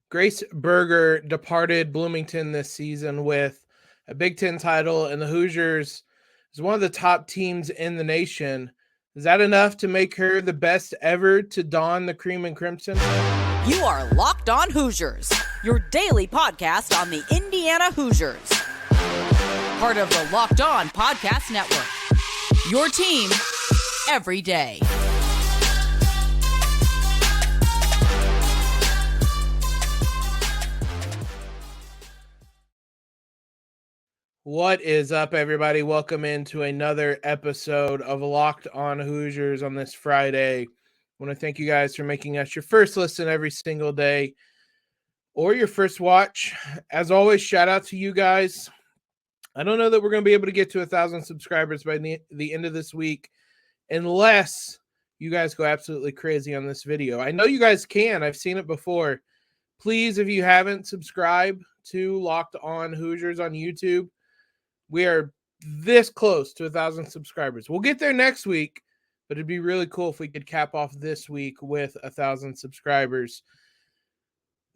Grace Berger departed Bloomington this season with a Big Ten title, and the Hoosiers is one of the top teams in the nation. Is that enough to make her the best ever to don the cream and crimson? You are Locked On Hoosiers, your daily podcast on the Indiana Hoosiers. Part of the Locked On Podcast Network, your team every day. What is up, everybody? Welcome into another episode of Locked On Hoosiers on this Friday. I want to thank you guys for making us your first listen every single day or your first watch. As always, shout out to you guys. I don't know that we're going to be able to get to 1,000 subscribers by the end of this week unless you guys go absolutely crazy on this video. I know you guys can. I've seen it before. Please, if you haven't, subscribe to Locked On Hoosiers on YouTube. We are this close to 1,000 subscribers. We'll get there next week, but it'd be really cool if we could cap off this week with 1,000 subscribers.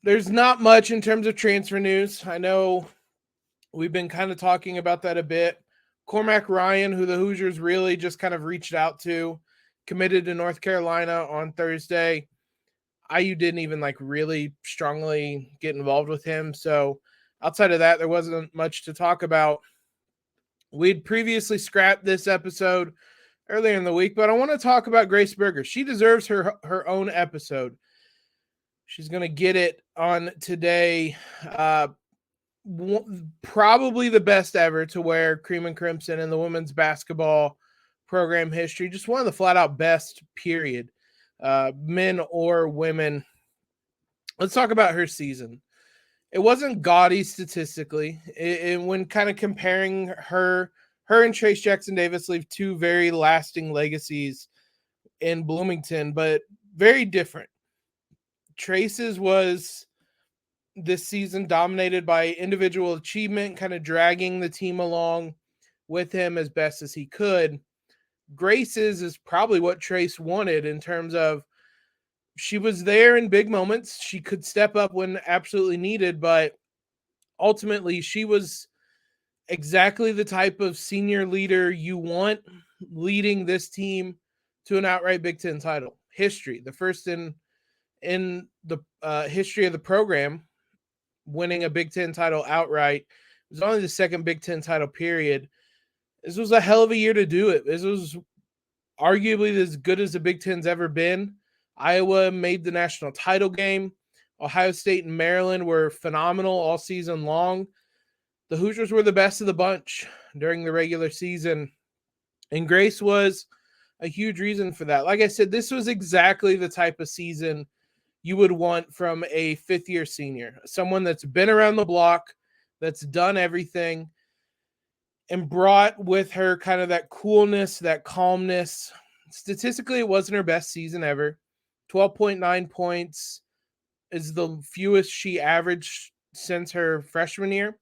There's not much in terms of transfer news. I know we've been kind of talking about that a bit. Cormac Ryan, who the Hoosiers really just kind of reached out to, committed to North Carolina on Thursday. IU didn't even really strongly get involved with him. So outside of that, there wasn't much to talk about. We'd previously scrapped this episode earlier in the week, but I want to talk about Grace Berger. She deserves her own episode. She's going to get it on today. Probably the best ever to wear cream and crimson in the women's basketball program history. Just one of the flat out best, period. Men or women. Let's talk about her season. It wasn't gaudy statistically. When kind of comparing her and Trace Jackson-Davis leave two very lasting legacies in Bloomington, but very different. Trace's was this season dominated by individual achievement, kind of dragging the team along with him as best as he could. Grace's is probably what Trace wanted in terms of she was there in big moments. She could step up when absolutely needed, but ultimately she was exactly the type of senior leader you want leading this team to an outright Big Ten title. History, the first in the history of the program, winning a Big Ten title outright. It was only the second Big Ten title period. This was a hell of a year to do it. This was arguably as good as the Big Ten's ever been. Iowa made the national title game. Ohio State and Maryland were phenomenal all season long. The Hoosiers were the best of the bunch during the regular season, and Grace was a huge reason for that. Like I said, this was exactly the type of season you would want from a fifth-year senior, someone that's been around the block, that's done everything, and brought with her kind of that coolness, that calmness. Statistically, it wasn't her best season ever. 12.9 points is the fewest she averaged since her freshman year.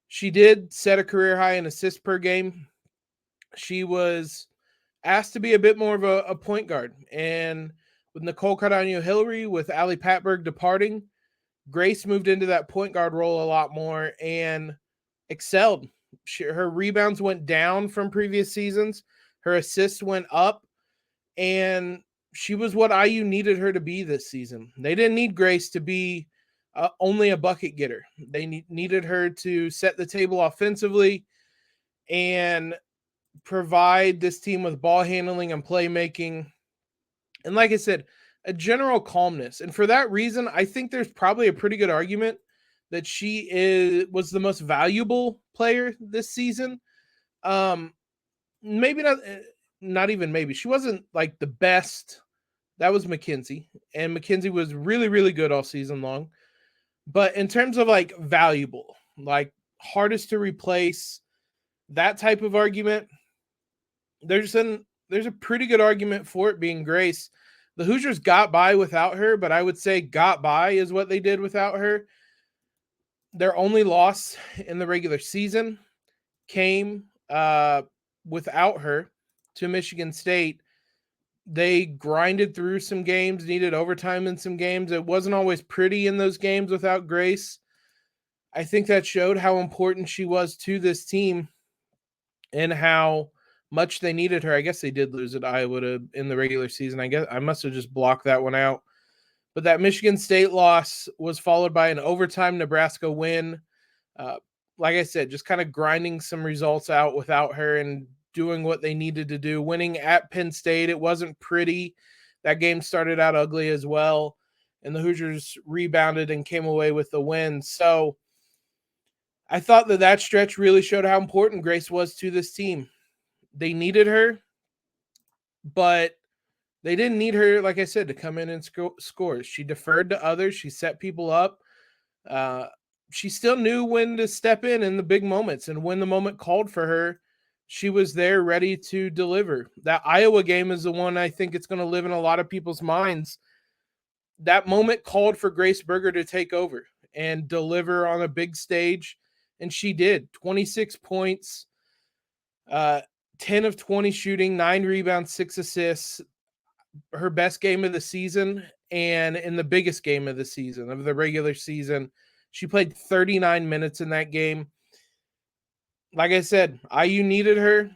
She did set a career high in assists per game. She was asked to be a bit more of a point guard. And with Nicole Cardano-Hillary, with Ali Patberg departing, Grace moved into that point guard role a lot more and excelled. Her rebounds went down from previous seasons. Her assists went up. And she was what IU needed her to be this season. They didn't need Grace to be only a bucket getter. They needed her to set the table offensively and provide this team with ball handling and playmaking. And like I said, a general calmness. And for that reason, I think there's probably a pretty good argument that she was the most valuable player this season. Maybe not even maybe. She wasn't the best. That was McKenzie. And McKenzie was really, really good all season long. But in terms of valuable, hardest to replace, that type of argument, there's a pretty good argument for it being Grace. The Hoosiers got by without her, but I would say got by is what they did without her. Their only loss in the regular season came without her to Michigan State. They grinded through some games, needed overtime in some games. It wasn't always pretty in those games without Grace. I think that showed how important she was to this team and how much they needed her. I guess they did lose at Iowa in the regular season. I guess I must have just blocked that one out. But that Michigan State loss was followed by an overtime Nebraska win. Like I said, just kind of grinding some results out without her and doing what they needed to do. Winning at Penn State, it wasn't pretty. That game started out ugly as well, and the Hoosiers rebounded and came away with the win. So I thought that stretch really showed how important Grace was to this team. They needed her, but they didn't need her, like I said, to come in and score. She deferred to others. She set people up. She still knew when to step in the big moments, and when the moment called for her, she was there ready to deliver. That Iowa game is the one I think it's going to live in a lot of people's minds. That moment called for Grace Berger to take over and deliver on a big stage, and she did. 26 points, 10 of 20 shooting, 9 rebounds, 6 assists, her best game of the season, and in the biggest game of the season, of the regular season. She played 39 minutes in that game. Like I said, IU needed her,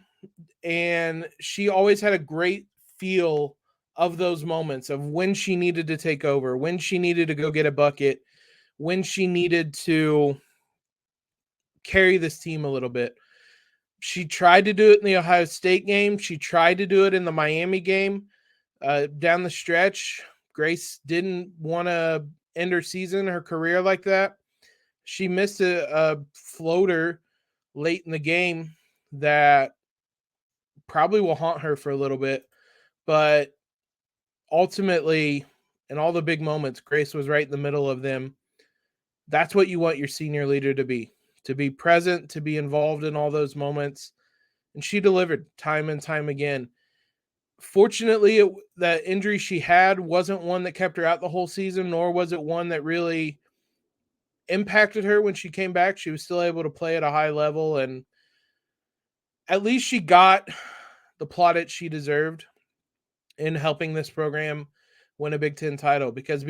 and she always had a great feel of those moments of when she needed to take over, when she needed to go get a bucket, when she needed to carry this team a little bit. She tried to do it in the Ohio State game. She tried to do it in the Miami game. Down the stretch, Grace didn't want to end her season, her career like that. She missed a floater late in the game that probably will haunt her for a little bit. But ultimately, in all the big moments, Grace was right in the middle of them. That's what you want your senior leader to be present, to be involved in all those moments. And she delivered time and time again. Fortunately, that injury she had wasn't one that kept her out the whole season, nor was it one that really impacted her when she came back. She was still able to play at a high level, and at least she got the plaudits she deserved in helping this program win a Big Ten title. Because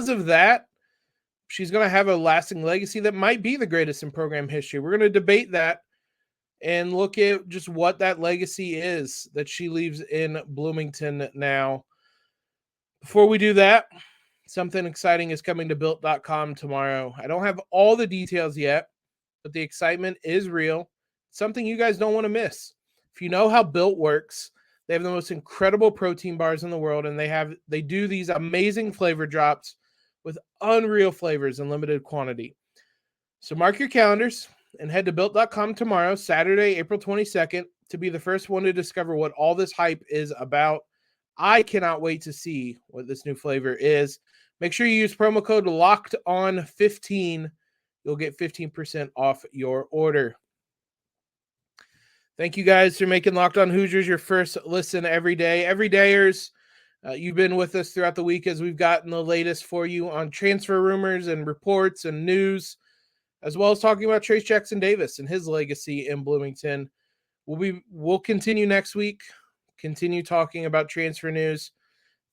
of that, she's going to have a lasting legacy that might be the greatest in program history. We're going to debate that and look at just what that legacy is that she leaves in Bloomington now. Before we do that, something exciting is coming to Built.com tomorrow. I don't have all the details yet, but the excitement is real. Something you guys don't want to miss. If you know how Built works, they have the most incredible protein bars in the world, and they do these amazing flavor drops with unreal flavors in limited quantity. So mark your calendars and head to Built.com tomorrow, Saturday, April 22nd, to be the first one to discover what all this hype is about. I cannot wait to see what this new flavor is. Make sure you use promo code LOCKEDON15. You'll get 15% off your order. Thank you guys for making Locked On Hoosiers your first listen every day. Everydayers, you've been with us throughout the week as we've gotten the latest for you on transfer rumors and reports and news, as well as talking about Trace Jackson Davis and his legacy in Bloomington. We'll continue next week, continue talking about transfer news.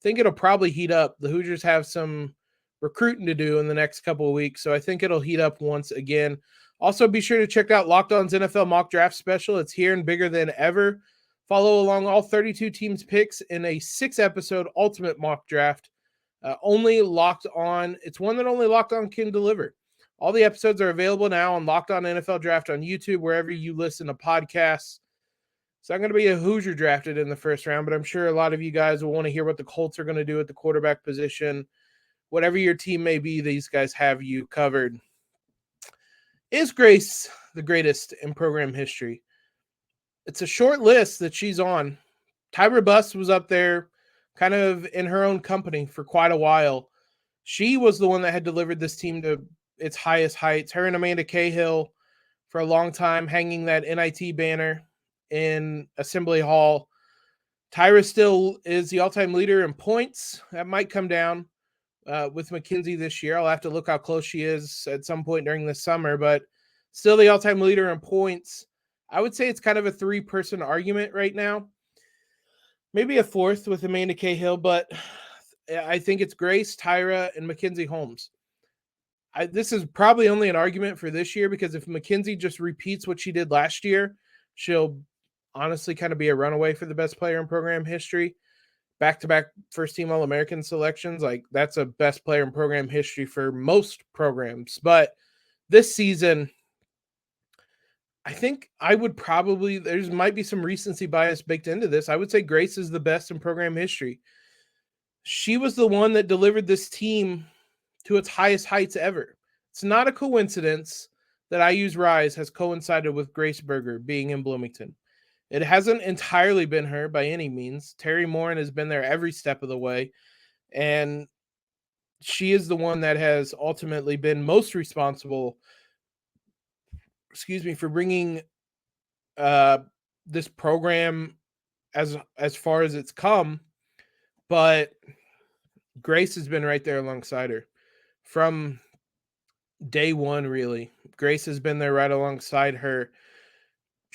I think it'll probably heat up. The Hoosiers have some recruiting to do in the next couple of weeks, so I think it'll heat up once again. Also, be sure to check out Locked On's NFL Mock Draft Special. It's here and bigger than ever. Follow along all 32 teams' picks in a 6-episode ultimate mock draft. Only Locked On. It's one that only Locked On can deliver. All the episodes are available now on Locked On NFL Draft on YouTube, wherever you listen to podcasts. So I'm going to be a Hoosier drafted in the first round, but I'm sure a lot of you guys will want to hear what the Colts are going to do at the quarterback position. Whatever your team may be, these guys have you covered. Is Grace the greatest in program history? It's a short list that she's on. Tyra Buss was up there kind of in her own company for quite a while. She was the one that had delivered this team to its highest heights. Her and Amanda Cahill for a long time hanging that NIT banner in Assembly Hall. Tyra still is the all-time leader in points. That might come down with McKenzie this year. I'll have to look how close she is at some point during the summer, but still the all-time leader in points. I would say it's kind of a 3-person argument right now. maybe a fourth with Amanda Cahill, but I think it's Grace, Tyra, and Mackenzie Holmes. This is probably only an argument for this year, because if Mackenzie just repeats what she did last year, she'll honestly kind of be a runaway for the best player in program history. Back-to-back first-team All-American selections, like that's a best player in program history for most programs. But this season, I think I would probably, there might be some recency bias baked into this. I would say Grace is the best in program history. She was the one that delivered this team to its highest heights ever. It's not a coincidence that IU's rise has coincided with Grace Berger being in Bloomington. It hasn't entirely been her by any means. Terry Morin has been there every step of the way, and she is the one that has ultimately been most responsible, for bringing this program as far as it's come. But Grace has been right there alongside her from day one, really. Grace has been there right alongside her.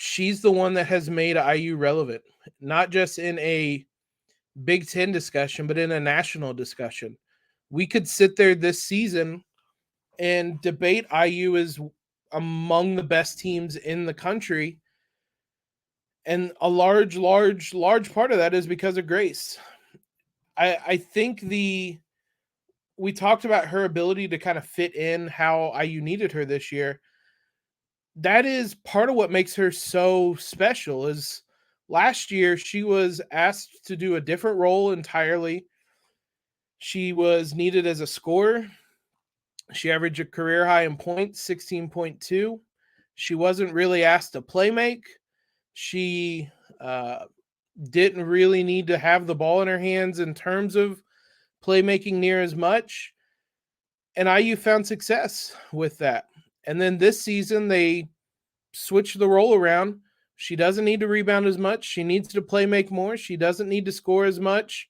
She's the one that has made IU relevant, not just in a Big Ten discussion, but in a national discussion. We could sit there this season and debate IU is among the best teams in the country. And a large part of that is because of Grace. I think we talked about her ability to kind of fit in how IU needed her this year. That is part of what makes her so special. Is last year she was asked to do a different role entirely. She was needed as a scorer. She averaged a career high in points, 16.2. She wasn't really asked to play make. She didn't really need to have the ball in her hands in terms of playmaking near as much. And IU found success with that. And then this season, they switched the role around. She doesn't need to rebound as much. She needs to play make more. She doesn't need to score as much.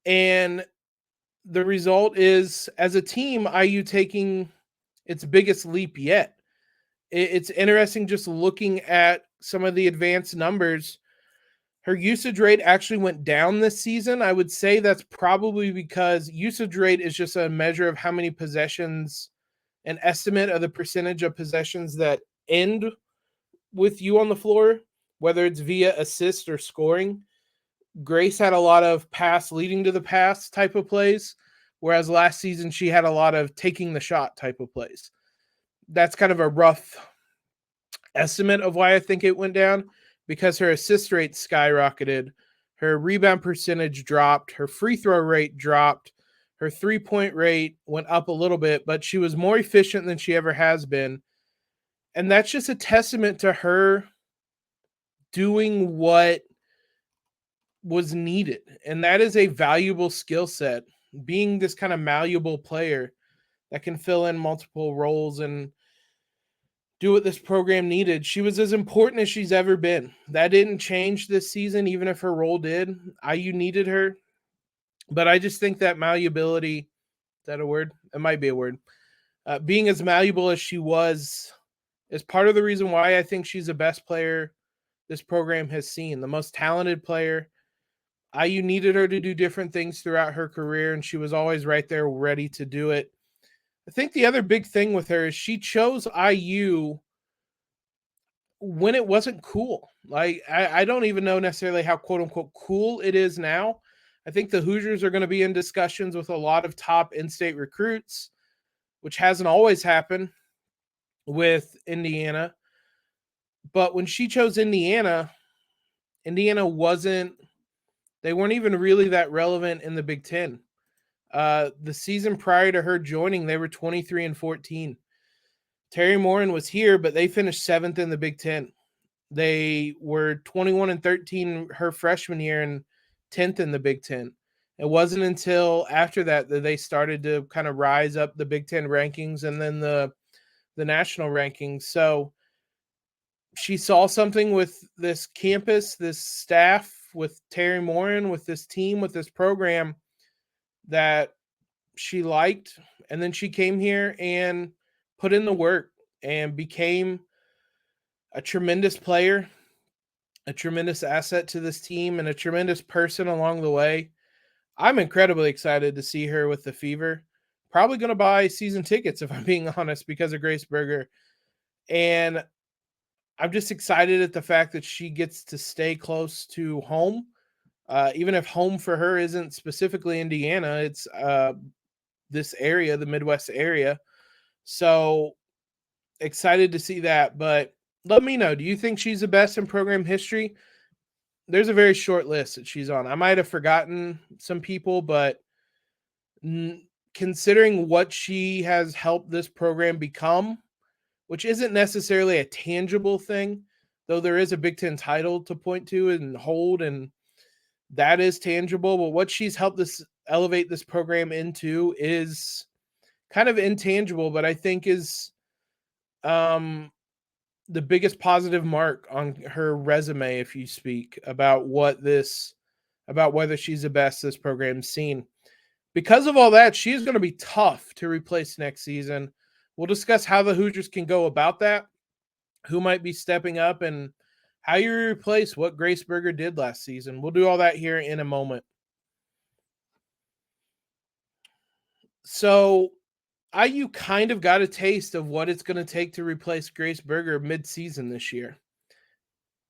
And the result is, as a team, IU taking its biggest leap yet. It's interesting just looking at some of the advanced numbers. Her usage rate actually went down this season. I would say that's probably because usage rate is just a measure of how many possessions, an estimate of the percentage of possessions that end with you on the floor, whether it's via assist or scoring. Grace had a lot of pass leading to the pass type of plays, whereas last season she had a lot of taking the shot type of plays. That's kind of a rough estimate of why I think it went down, because her assist rate skyrocketed, her rebound percentage dropped, her free throw rate dropped, her three-point rate went up a little bit, but she was more efficient than she ever has been. And that's just a testament to her doing what was needed. And that is a valuable skill set, being this kind of malleable player that can fill in multiple roles and do what this program needed. She was as important as she's ever been. That didn't change this season, even if her role did. IU needed her. But I just think that malleability, is that a word? It might be a word. Being as malleable as she was is part of the reason why I think she's the best player this program has seen, the most talented player. IU needed her to do different things throughout her career, and she was always right there ready to do it. I think the other big thing with her is she chose IU when it wasn't cool. Like, I don't even know necessarily how quote unquote cool it is now. I think the Hoosiers are going to be in discussions with a lot of top in-state recruits, which hasn't always happened with Indiana. But when she chose Indiana they weren't even really that relevant in the Big Ten. The season prior to her joining, they were 23-14. Terry Morin was here, but they finished 7th in the Big Ten. They were 21-13 her freshman year and 10th in the Big Ten. It wasn't until after that they started to kind of rise up the Big Ten rankings and then the national rankings. So she saw something with this campus, this staff, with Terry Morin, with this team, with this program that she liked. And then she came here and put in the work and became a tremendous player. a tremendous asset to this team and a tremendous person along the way. I'm incredibly excited to see her with the Fever. Probably going to buy season tickets, if I'm being honest, because of Grace Berger. And I'm just excited at the fact that she gets to stay close to home. Even if home for her isn't specifically Indiana, it's this area, the Midwest area. So excited to see that. But let me know, do you think she's the best in program history? There's a very short list that she's on. I might have forgotten some people, but considering what she has helped this program become, which isn't necessarily a tangible thing, though there is a Big Ten title to point to and hold, and that is tangible. But what she's helped this elevate this program into is kind of intangible, but I think is the biggest positive mark on her resume, if you speak about whether she's the best this program's seen. Because of all that, she is going to be tough to replace next season. We'll discuss how the Hoosiers can go about that, who might be stepping up, and how you replace what Grace Berger did last season. We'll do all that here in a moment. So IU kind of got a taste of what it's going to take to replace Grace Berger mid-season this year.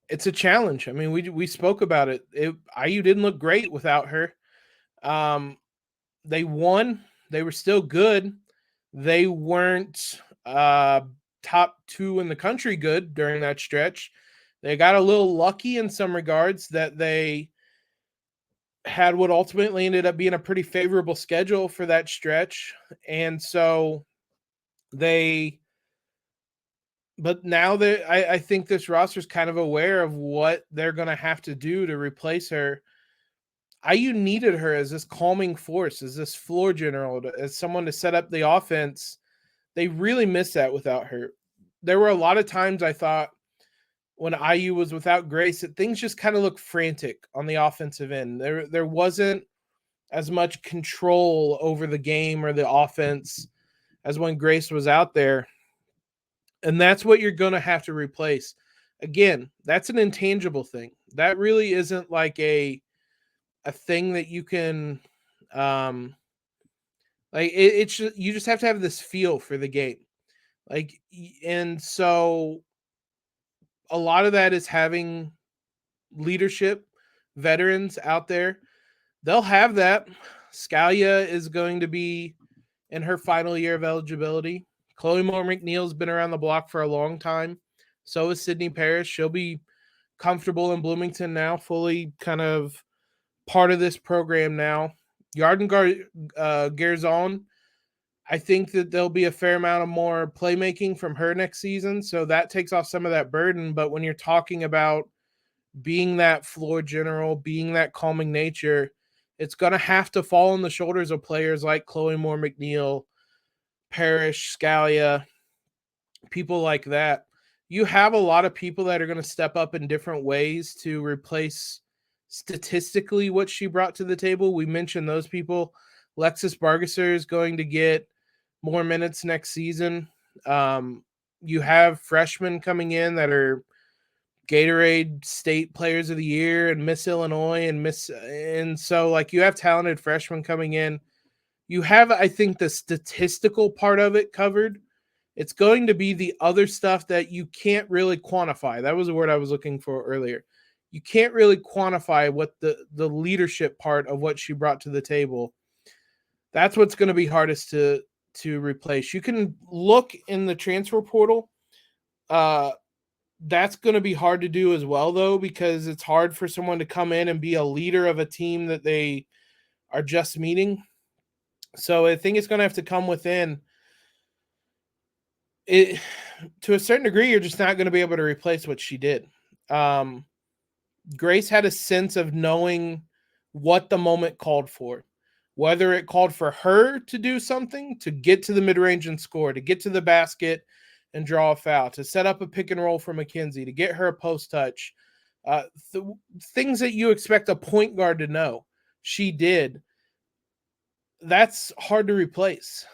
It's a challenge. I mean, we spoke about it. IU didn't look great without her. They won. They were still good. They weren't top 2 in the country good during that stretch. They got a little lucky in some regards that they had what ultimately ended up being a pretty favorable schedule for that stretch. And so but now that I think this roster is kind of aware of what they're going to have to do to replace her. IU needed her as this calming force, as this floor general, as someone to set up the offense. They really missed that without her. There were a lot of times I thought when IU was without Grace that things just kind of looked frantic on the offensive end. There wasn't as much control over the game or the offense as when Grace was out there. And that's what you're going to have to replace. Again, that's an intangible thing. That really isn't like a thing that you can it's just, you just have to have this feel for the game. And so a lot of that is having leadership, veterans out there. They'll have that. Scalia is going to be in her final year of eligibility. Chloe Moore-McNeil's been around the block for a long time. So is Sydney Parrish. She'll be comfortable in Bloomington now, fully kind of part of this program now. Yardon Garzon, I think that there'll be a fair amount of more playmaking from her next season, so that takes off some of that burden. But when you're talking about being that floor general, being that calming nature, it's going to have to fall on the shoulders of players like Chloe Moore-McNeil, Parrish, Scalia, people like that. You have a lot of people that are going to step up in different ways to replace statistically what she brought to the table. We mentioned those people. Lexus Bargesser is going to get more minutes next season. You have freshmen coming in that are Gatorade State Players of the Year and Miss Illinois and so like you have talented freshmen coming in. You have, I think, the statistical part of it covered. It's going to be the other stuff that you can't really quantify. That was the word I was looking for earlier. You can't really quantify what the leadership part of what she brought to the table. That's what's going to be hardest to replace. You can look in the transfer portal. That's going to be hard to do as well, though, because it's hard for someone to come in and be a leader of a team that they are just meeting. So I think it's going to have to come within. It, to a certain degree, you're just not going to be able to replace what she did. Grace had a sense of knowing what the moment called for, whether it called for her to do something, to get to the mid-range and score, to get to the basket and draw a foul, to set up a pick and roll for McKenzie, to get her a post touch, things that you expect a point guard to know. She did. That's hard to replace.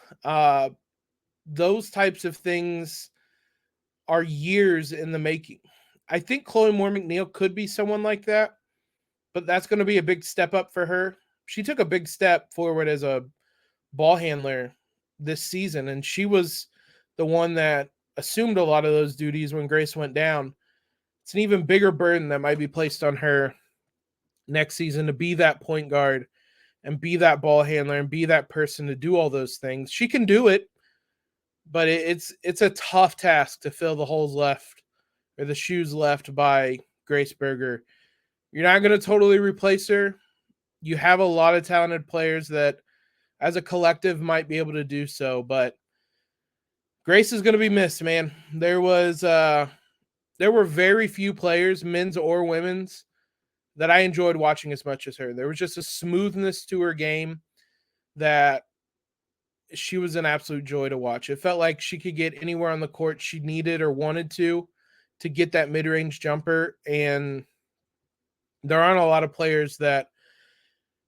Those types of things are years in the making. I think Chloe Moore-McNeil could be someone like that, but that's going to be a big step up for her. She took a big step forward as a ball handler this season, and she was the one that assumed a lot of those duties when Grace went down. It's an even bigger burden that might be placed on her next season to be that point guard and be that ball handler and be that person to do all those things. She can do it, but it's a tough task to fill the holes left or the shoes left by Grace Berger. You're not going to totally replace her. You have a lot of talented players that as a collective might be able to do so, but Grace is going to be missed, man. There were very few players, men's or women's, that I enjoyed watching as much as her. There was just a smoothness to her game that she was an absolute joy to watch. It felt like she could get anywhere on the court she needed or wanted to get that mid-range jumper, and there aren't a lot of players that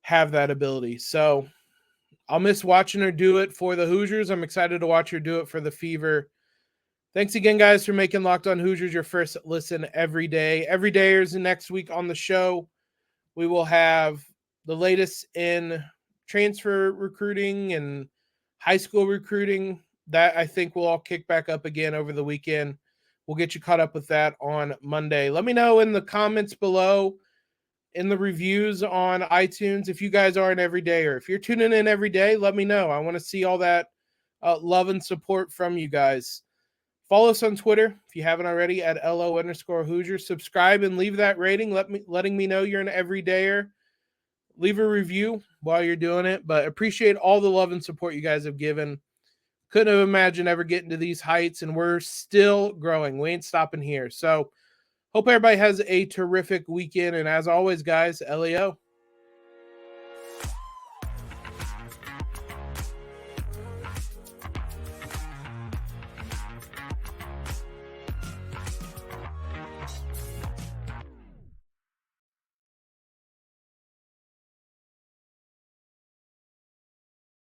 have that ability. So I'll miss watching her do it for the Hoosiers. I'm excited to watch her do it for the Fever. Thanks again, guys, for making Locked On Hoosiers your first listen every day. Every day is next week on the show. We will have the latest in transfer recruiting and high school recruiting. That I think will all kick back up again over the weekend. We'll get you caught up with that on Monday. Let me know in the comments below, in the reviews on iTunes, if you guys are an everydayer. If you're tuning in every day, let me know. I want to see all that love and support from you guys. Follow us on Twitter if you haven't already at LO_Hoosiers. Subscribe and leave that rating, letting me know you're an everydayer. Leave a review while you're doing it, but appreciate all the love and support you guys have given. Couldn't have imagined ever getting to these heights, and we're still growing. We ain't stopping here. So hope everybody has a terrific weekend, and as always, guys, LEO.